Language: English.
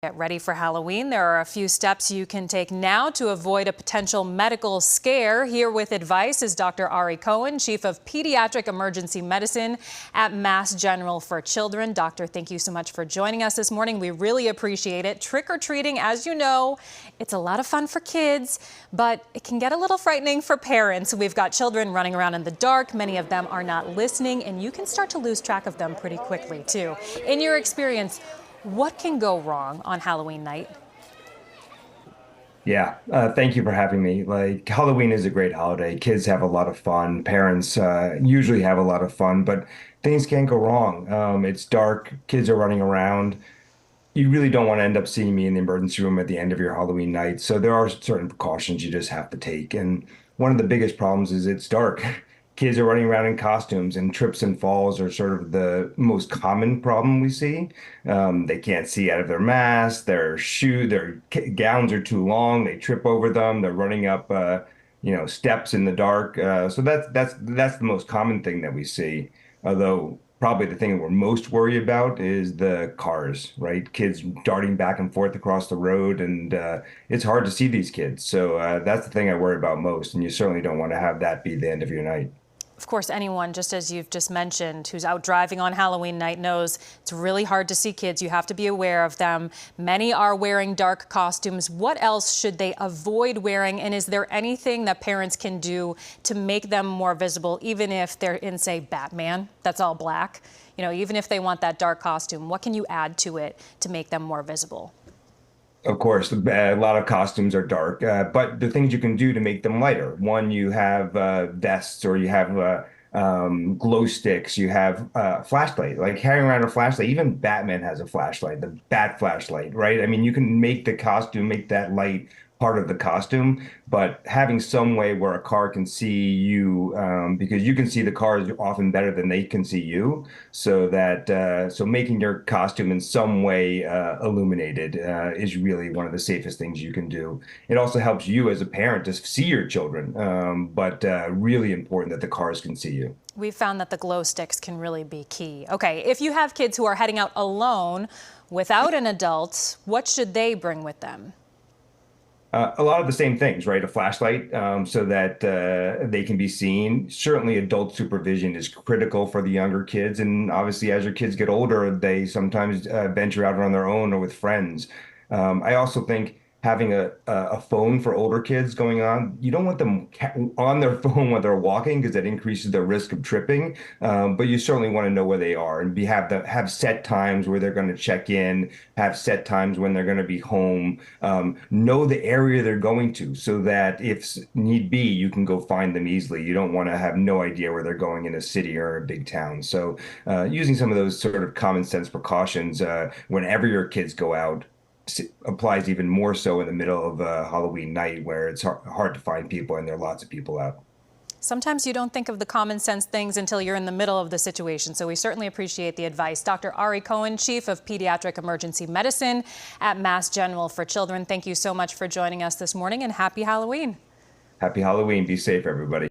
Get ready for Halloween. There are a few steps you can take now to avoid a potential medical scare. Here with advice is Dr. Ari Cohen, Chief of Pediatric Emergency Medicine at Mass General for Children. Doctor, thank you so much for joining us this morning. We really appreciate it. Trick-or-treating, as you know, it's a lot of fun for kids, but it can get a little frightening for parents. We've got children running around in the dark. Many of them are not listening, and you can start to lose track of them pretty quickly, too. In your experience, what can go wrong on Halloween night? Yeah, thank you for having me. Like, Halloween is a great holiday. Kids have a lot of fun. Parents usually have a lot of fun, but things can go wrong. It's dark. Kids are running around. You really don't want to end up seeing me in the emergency room at the end of your Halloween night. So there are certain precautions you just have to take. And one of the biggest problems is it's dark. Kids are running around in costumes, and trips and falls are sort of the most common problem we see. They can't see out of their masks, their gowns are too long, they trip over them, they're running up steps in the dark. So that's the most common thing that we see. Although probably the thing that we're most worried about is the cars, right? Kids darting back and forth across the road, and it's hard to see these kids. So that's the thing I worry about most, and you certainly don't want to have that be the end of your night. Of course, anyone, just as you've just mentioned, who's out driving on Halloween night knows it's really hard to see kids. You have to be aware of them. Many are wearing dark costumes. What else should they avoid wearing? And is there anything that parents can do to make them more visible, even if they're in, say, Batman, that's all black? You know, even if they want that dark costume, what can you add to it to make them more visible? Of course, a lot of costumes are dark, but the things you can do to make them lighter. One, you have vests, or you have glow sticks, you have flashlight, like carrying around a flashlight. Even Batman has a flashlight, the bat flashlight, right? I mean, you can make the costume, make that light part of the costume, but having some way where a car can see you, because you can see the cars often better than they can see you, so making your costume in some way illuminated is really one of the safest things you can do. It also helps you as a parent to see your children, but really important that the cars can see you. We've found that the glow sticks can really be key. Okay, if you have kids who are heading out alone without an adult, what should they bring with them? A lot of the same things, right? A flashlight, so that they can be seen. Certainly, adult supervision is critical for the younger kids. And obviously, as your kids get older, they sometimes venture out on their own or with friends. I also think having a phone for older kids going on, you don't want them on their phone while they're walking, because that increases their risk of tripping. But you certainly want to know where they are, and have set times where they're going to check in, have set times when they're going to be home. Know the area they're going to, so that if need be, you can go find them easily. You don't want to have no idea where they're going in a city or a big town. So using some of those sort of common sense precautions whenever your kids go out applies even more so in the middle of Halloween night, where it's hard to find people and there are lots of people out. Sometimes you don't think of the common sense things until you're in the middle of the situation, so we certainly appreciate the advice. Dr. Ari Cohen, Chief of Pediatric Emergency Medicine at Mass General for Children, thank you so much for joining us this morning, and happy Halloween. Happy Halloween. Be safe, everybody.